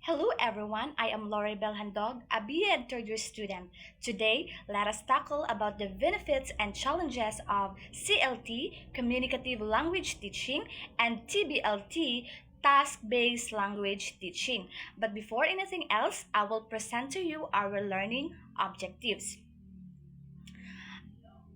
Hello everyone, I am Lori Belhandog, a BEd third year student. Today, let us tackle about the benefits and challenges of CLT, communicative language teaching, and TBLT, task-based language teaching. But before anything else, I will present to you our learning objectives.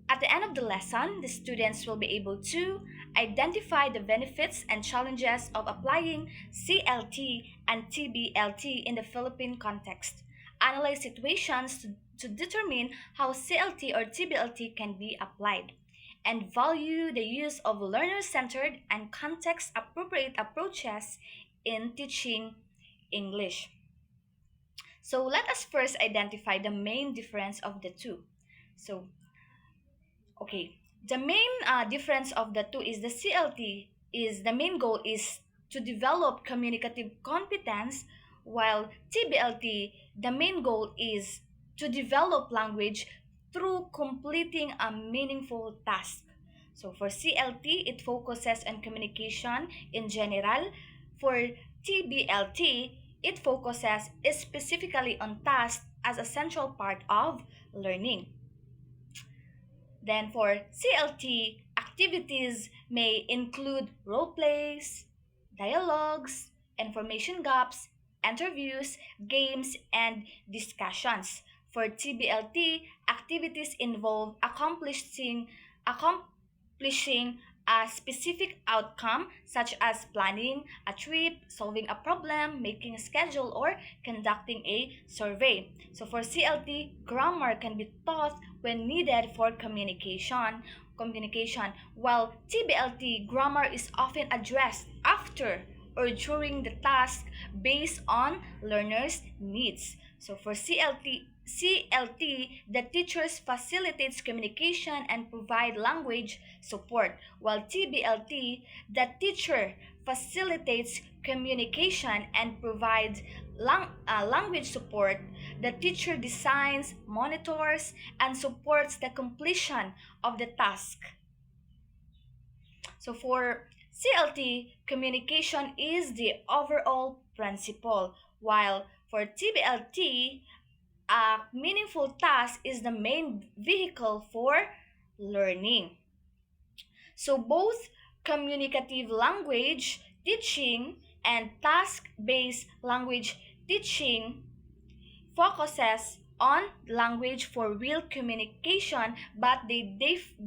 At the end of the lesson, the students will be able to identify the benefits and challenges of applying CLT and TBLT in the Philippine context, analyze situations to determine how CLT or TBLT can be applied, and value the use of learner-centered and context-appropriate approaches in teaching English. So let us first identify the main difference of the two. So Okay, the main difference of the two is the CLT is the main goal is to develop communicative competence, while TBLT the main goal is to develop language through completing a meaningful task. So for CLT, it focuses on communication in general. For TBLT, it focuses specifically on tasks as a central part of learning. Then for CLT, activities may include role plays, dialogues, information gaps, interviews, games, and discussions. For TBLT, activities involve accomplishing a specific outcome such as planning a trip, solving a problem, making a schedule, or conducting a survey. So for CLT, grammar can be taught when needed for communication, while TBLT grammar is often addressed after or during the task based on learners' needs. So for CLT, the teachers facilitates communication and provide language support, while TBLT, the teacher facilitates communication and provides language support. The teacher designs, monitors, and supports the completion of the task. So for CLT, communication is the overall principle, while for TBLT, a meaningful task is the main vehicle for learning. So both communicative language teaching and task-based language teaching focuses on language for real communication, but they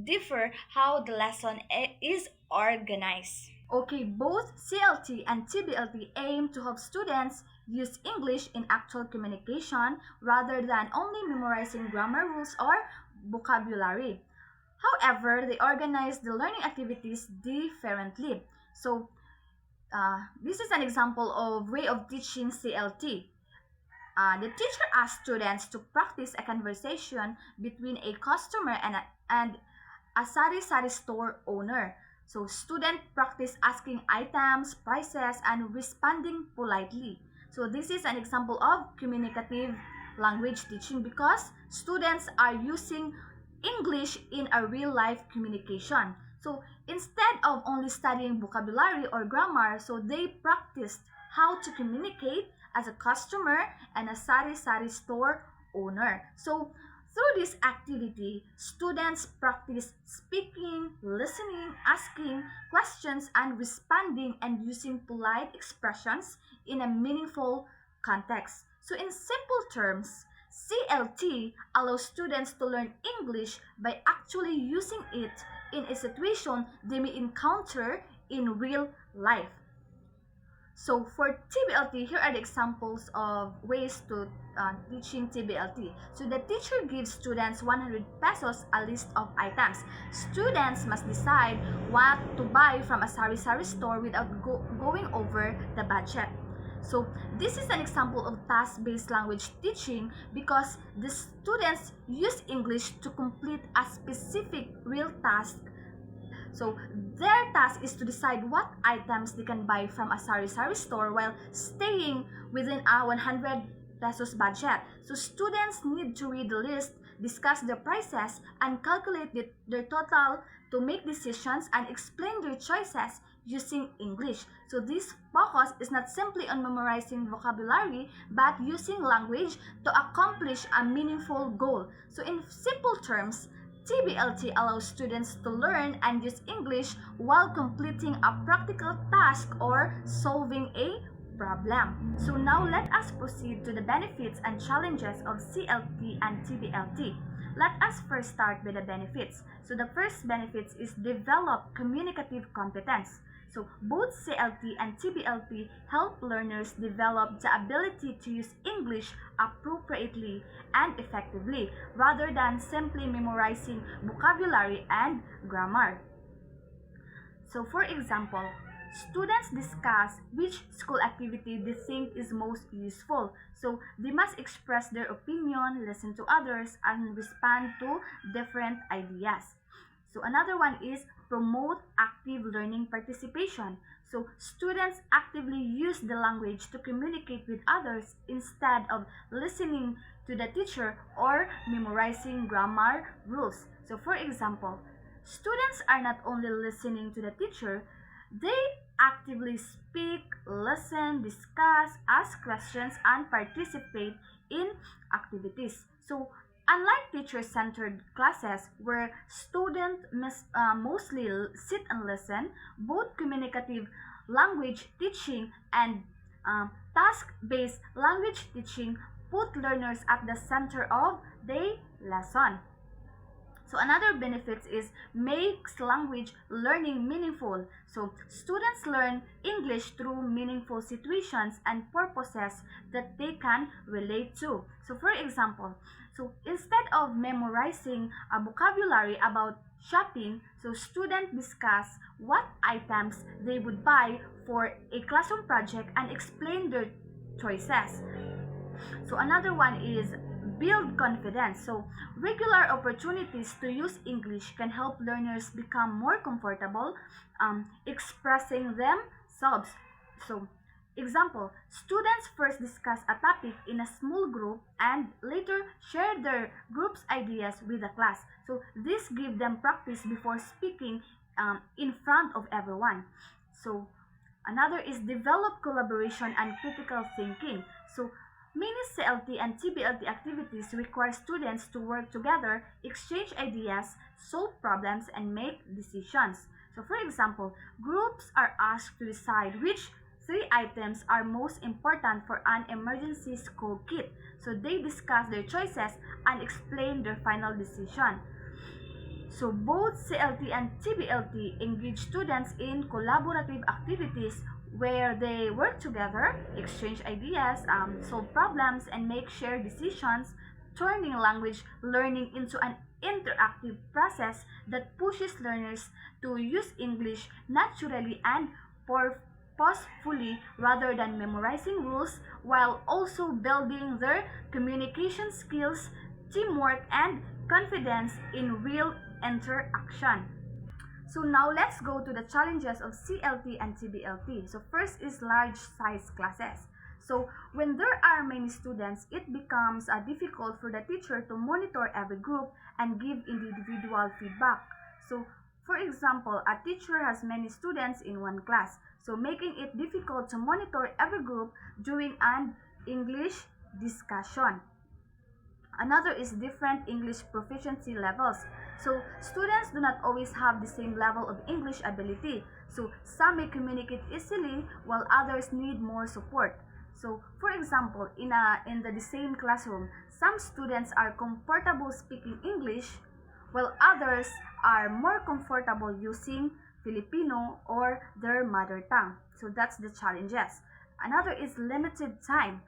differ how the lesson is organized. Okay, both CLT and TBLT aim to help students use English in actual communication rather than only memorizing grammar rules or vocabulary. However, they organize the learning activities differently. So, this is an example of way of teaching CLT. The teacher asks students to practice a conversation between a customer and a sari-sari store owner. So students practice asking items, prices, and responding politely. So this is an example of communicative language teaching because students are using English in a real-life communication. So instead of only studying vocabulary or grammar, so they practiced how to communicate as a customer and a sari-sari store owner. So through this activity, students practice speaking, listening, asking questions, and responding and using polite expressions in a meaningful context. So in simple terms, CLT allows students to learn English by actually using it in a situation they may encounter in real life. So for TBLT, here are the examples of ways to teaching TBLT. So the teacher gives students 100 pesos a list of items. Students must decide what to buy from a sari-sari store without going over the budget. So this is an example of task-based language teaching because the students use English to complete a specific real task. So their task is to decide what items they can buy from a sari-sari store while staying within a 100 pesos budget. So students need to read the list, discuss the prices, and calculate their total to make decisions and explain their choices using English. So this focus is not simply on memorizing vocabulary, but using language to accomplish a meaningful goal. So in simple terms, TBLT allows students to learn and use English while completing a practical task or solving a problem. So now let us proceed to the benefits and challenges of CLT and TBLT. Let us first start with the benefits. So the first benefits is develop communicative competence. So both CLT and TBLT help learners develop the ability to use English appropriately and effectively rather than simply memorizing vocabulary and grammar. So for example, students discuss which school activity they think is most useful. So they must express their opinion, listen to others, and respond to different ideas. So another one is promote active learning participation. So students actively use the language to communicate with others instead of listening to the teacher or memorizing grammar rules. So for example, students are not only listening to the teacher, they actively speak, listen, discuss, ask questions, and participate in activities. So, unlike teacher-centered classes where students mostly sit and listen, both communicative language teaching and task-based language teaching put learners at the center of the lesson. So another benefit is makes language learning meaningful. So students learn English through meaningful situations and purposes that they can relate to. So for example, so instead of memorizing a vocabulary about shopping, so students discuss what items they would buy for a classroom project and explain their choices. So another one is build confidence. So regular opportunities to use English can help learners become more comfortable expressing themselves. So example, students first discuss a topic in a small group and later share their group's ideas with the class. So this gives them practice before speaking in front of everyone. So another is develop collaboration and critical thinking. So many CLT and TBLT activities require students to work together, exchange ideas, solve problems, and make decisions. So for example, groups are asked to decide which three items are most important for an emergency school kit. So they discuss their choices and explain their final decision. So both CLT and TBLT engage students in collaborative activities where they work together, exchange ideas, solve problems, and make shared decisions, turning language learning into an interactive process that pushes learners to use English naturally and purposefully rather than memorizing rules, while also building their communication skills, teamwork, and confidence in real interaction. So now let's go to the challenges of CLT and TBLT. So first is large size classes. So when there are many students, it becomes difficult for the teacher to monitor every group and give individual feedback. So for example, a teacher has many students in one class, so making it difficult to monitor every group during an English discussion. Another is different English proficiency levels. So students do not always have the same level of English ability. So some may communicate easily while others need more support. So for example, in the same classroom, some students are comfortable speaking English while others are more comfortable using Filipino or their mother tongue. So that's the challenges. Another is limited time.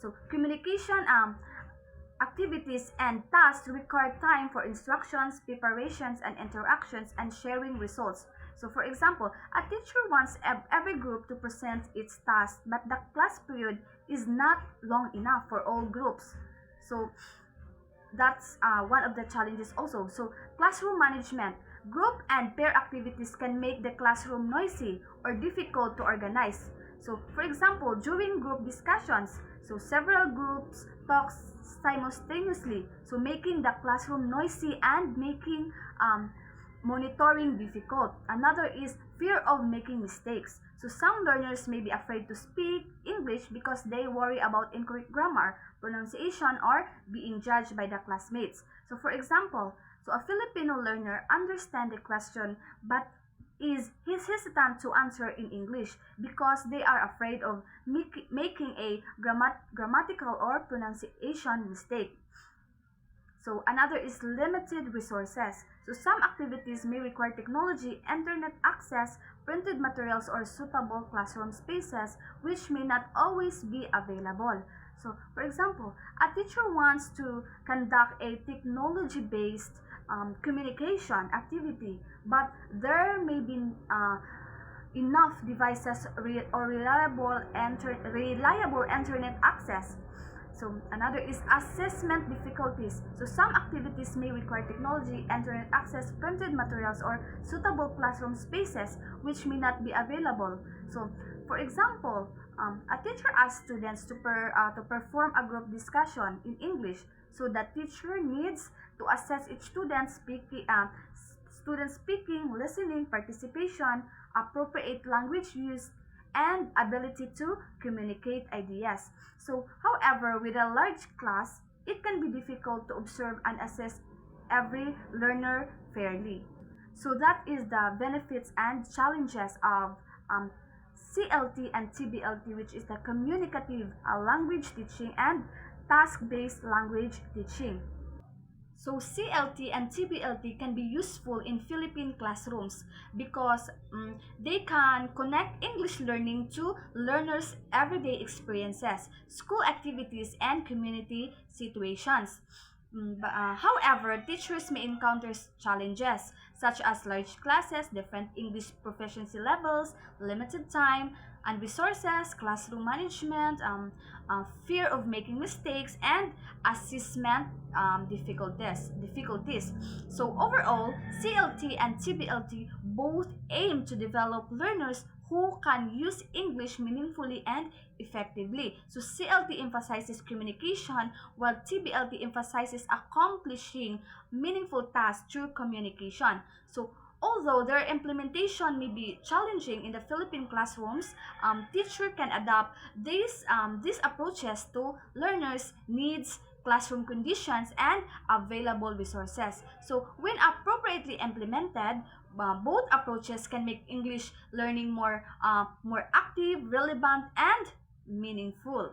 So communication activities and tasks require time for instructions, preparations, and interactions and sharing results. So for example, a teacher wants every group to present its task, but the class period is not long enough for all groups. So that's one of the challenges also. So classroom management. Group and pair activities can make the classroom noisy or difficult to organize. So for example, during group discussions, so several groups talk simultaneously, so making the classroom noisy and making monitoring difficult. Another is fear of making mistakes. So some learners may be afraid to speak English because they worry about incorrect grammar, pronunciation, or being judged by the classmates. So for example, so a Filipino learner understands the question but is hesitant to answer in English because they are afraid of making a grammatical or pronunciation mistake. So another is limited resources. So some activities may require technology, internet access, printed materials, or suitable classroom spaces, which may not always be available. So, for example, a teacher wants to conduct a technology-based communication activity, but there may be enough devices or reliable internet access. So another is assessment difficulties. So some activities may require technology, internet access, printed materials, or suitable classroom spaces which may not be available. So for example, a teacher asks students to perform a group discussion in English. So the teacher needs to assess each student speaking, listening, participation, appropriate language use, and ability to communicate ideas. So, however, with a large class, it can be difficult to observe and assess every learner fairly. So that is the benefits and challenges of CLT and TBLT, which is the communicative language teaching and task-based language teaching. So CLT and TBLT can be useful in Philippine classrooms because they can connect English learning to learners' everyday experiences, school activities, and community situations. However, teachers may encounter challenges such as large classes, different English proficiency levels, limited time and resources, classroom management, fear of making mistakes, and assessment difficulties. So overall, CLT and TBLT both aim to develop learners who can use English meaningfully and effectively. So CLT emphasizes communication while TBLT emphasizes accomplishing meaningful tasks through communication. So although their implementation may be challenging in the Philippine classrooms, teacher can adapt these approaches to learners' needs, classroom conditions, and available resources. So when appropriately implemented, both approaches can make English learning more active, relevant, and meaningful.